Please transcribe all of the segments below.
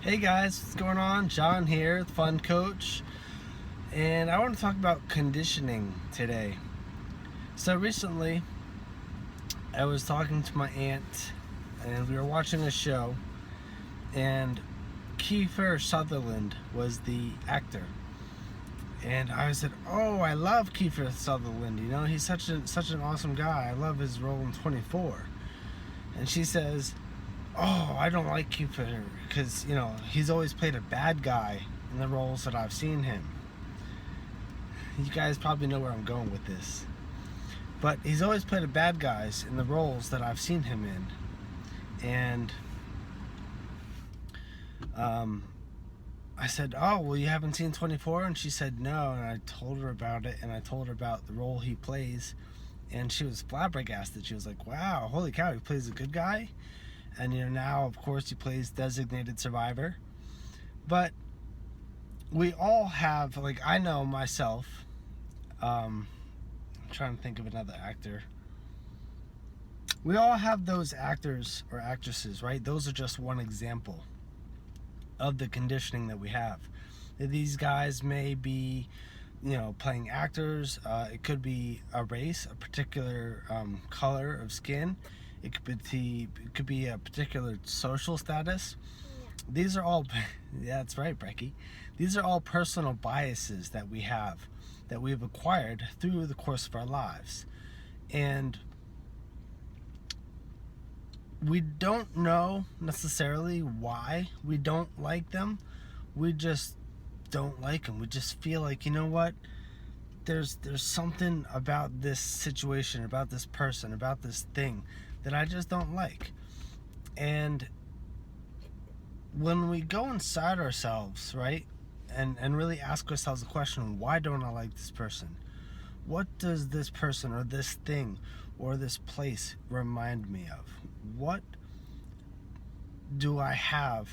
Hey guys, what's going on? John here, the Fun Coach, and I want to talk about conditioning today. So recently, I was talking to my aunt, and we were watching a show, and Kiefer Sutherland was the actor, and I said, "Oh, I love Kiefer Sutherland. You know, he's such an awesome guy. I love his role in 24." And she says, "Oh, I don't like Cupid because, he's always played a bad guy in the roles that I've seen him." You guys probably know where I'm going with this. But he's always played a bad guys in the roles that I've seen him in. And I said, "Oh, well, you haven't seen 24?" And she said, "No." And I told her about it, and I told her about the role he plays. And she was flabbergasted. She was like, "Wow, holy cow, he plays a good guy?" And now, of course, he plays designated survivor. But we all have, like, I know myself. I'm trying to think of another actor. We all have those actors or actresses, right? Those are just one example of the conditioning that we have. These guys may be, playing actors. It could be a race, a particular color of skin. It could be a particular social status. These are all, yeah, that's right, Brecky. These are all personal biases that we have, that we've acquired through the course of our lives. And we don't know necessarily why we don't like them. We just don't like them. We just feel like, you know what? There's something about this situation, about this person, about this thing that I just don't like. And when we go inside ourselves, right, and really ask ourselves the question, why don't I like this person? What does this person or this thing or this place remind me of? What do I have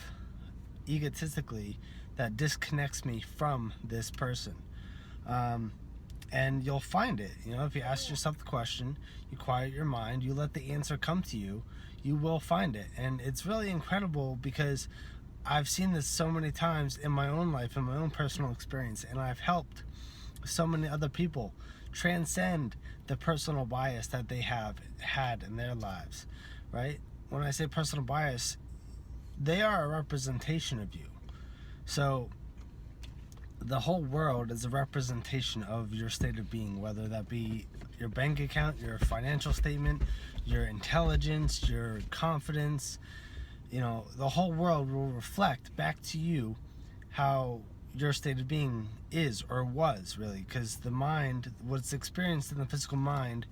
egotistically that disconnects me from this person? And you'll find it. If you ask yourself the question, you quiet your mind, you let the answer come to you, you will find it. And it's really incredible because I've seen this so many times in my own life, in my own personal experience, and I've helped so many other people transcend the personal bias that they have had in their lives, right? When I say personal bias, they are a representation of you. So the whole world is a representation of your state of being, whether that be your bank account, your financial statement, your intelligence, your confidence. The whole world will reflect back to you how your state of being is or was, really, because the mind, what's experienced in the physical mind,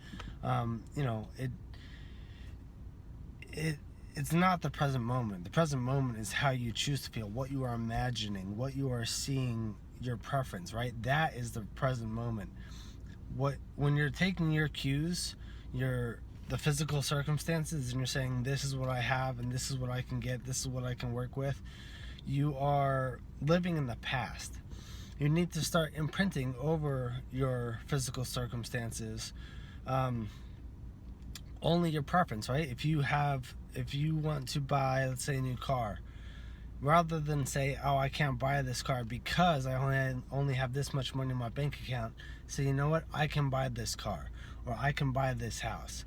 it's not the present moment. The present moment is how you choose to feel, what you are imagining, what you are seeing, your preference, right? That is the present moment. When you're taking your cues, the physical circumstances, and you're saying, this is what I have and this is what I can get, this is what I can work with, you are living in the past. You need to start imprinting over your physical circumstances only your preference, right? If you want to buy, let's say, a new car, rather than say, "Oh, I can't buy this car because I only have this much money in my bank account," say, "You know what? I can buy this car, or I can buy this house."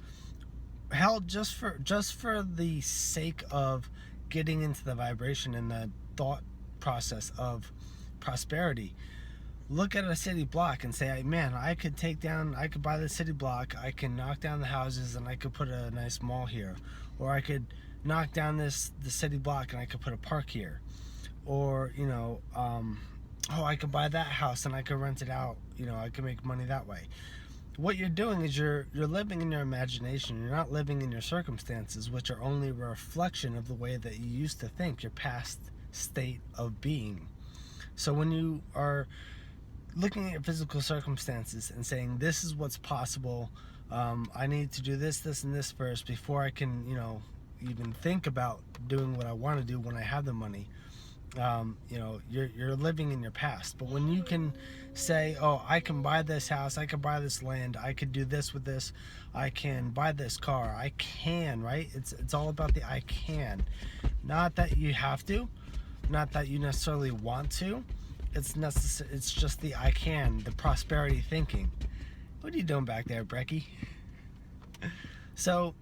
Hell, just for the sake of getting into the vibration and the thought process of prosperity, look at a city block and say, "Man, I could buy the city block, I can knock down the houses, and I could put a nice mall here. Or I could knock down the city block and I could put a park here. Or, I could buy that house and I could rent it out, I could make money that way." What you're doing is you're living in your imagination. You're not living in your circumstances, which are only a reflection of the way that you used to think, your past state of being. So when you are looking at your physical circumstances and saying, "This is what's possible, I need to do this, and this first before I can, even think about doing what I want to do when I have the money," you're living in your past. But when you can say, "Oh, I can buy this house, I can buy this land, I could do this with this, I can buy this car, I can," right? It's all about the I can, not that you have to, Not that you necessarily want to. It's just the I can, the prosperity thinking. What are you doing back there, Brecky? So,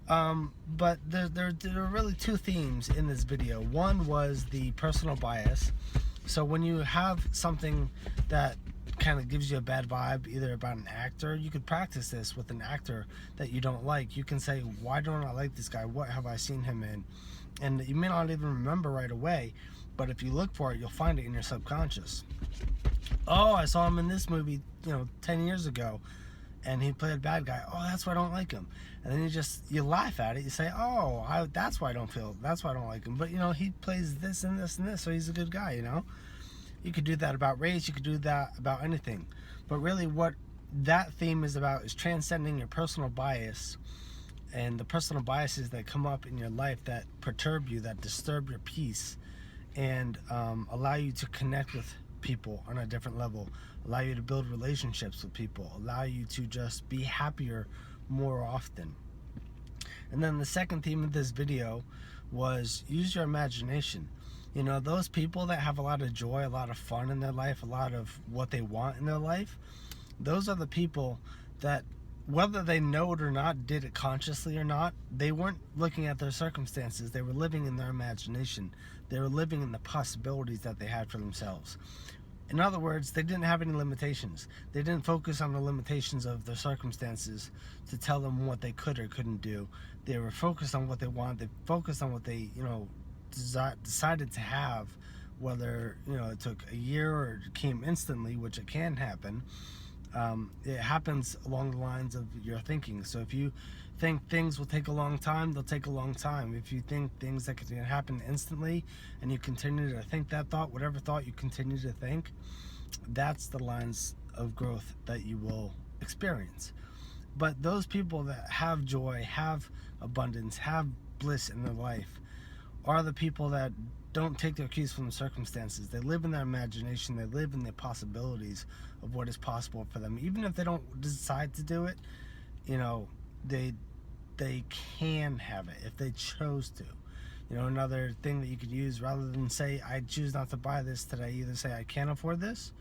but there are really two themes in this video. One was the personal bias. So when you have something that kind of gives you a bad vibe, either about an actor, you could practice this with an actor that you don't like. You can say, why don't I like this guy? What have I seen him in? And you may not even remember right away, but if you look for it, you'll find it in your subconscious. Oh, I saw him in this movie, 10 years ago, and he played a bad guy. Oh, that's why I don't like him. And then you laugh at it. You say, oh, that's why I don't like him. But he plays this and this and this, so he's a good guy. You could do that about race. You could do that about anything. But really, what that theme is about is transcending your personal bias and the personal biases that come up in your life that perturb you, that disturb your peace, and allow you to connect with people on a different level, allow you to build relationships with people, allow you to just be happier more often. And then the second theme of this video was use your imagination. Those people that have a lot of joy, a lot of fun in their life, a lot of what they want in their life, those are the people that, whether they know it or not, did it consciously or not, they weren't looking at their circumstances. They were living in their imagination. They were living in the possibilities that they had for themselves. In other words, they didn't have any limitations. They didn't focus on the limitations of their circumstances to tell them what they could or couldn't do. They were focused on what they wanted. They focused on what they, decided to have, whether, it took a year or it came instantly, which it can happen. It happens along the lines of your thinking. So if you think things will take a long time, they'll take a long time. If you think things that can happen instantly and you continue to think that thought, whatever thought you continue to think, that's the lines of growth that you will experience. But those people that have joy, have abundance, have bliss in their life are the people that don't take their cues from the circumstances. They live in their imagination. They live in the possibilities of what is possible for them. Even if they don't decide to do it, they can have it if they chose to. Another thing that you could use, rather than say, I choose not to buy this today, either say, I can't afford this,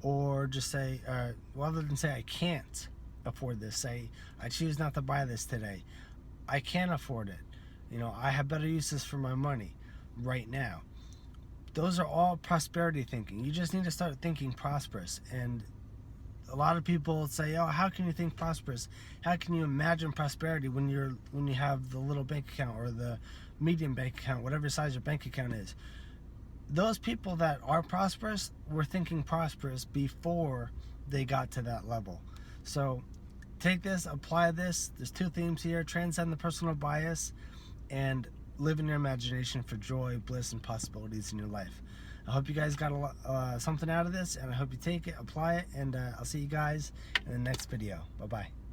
or just say, rather than say, I can't afford this, say, I choose not to buy this today. I can afford it. I have better uses for my money right now. Those are all prosperity thinking. You just need to start thinking prosperous. And a lot of people say, oh, how can you think prosperous? How can you imagine prosperity when you have the little bank account or the medium bank account, whatever size your bank account is? Those people that are prosperous were thinking prosperous before they got to that level. So take this, apply this. There's two themes here: transcend the personal bias and live in your imagination for joy, bliss, and possibilities in your life. I hope you guys got something out of this, and I hope you take it, apply it, and I'll see you guys in the next video. Bye-bye.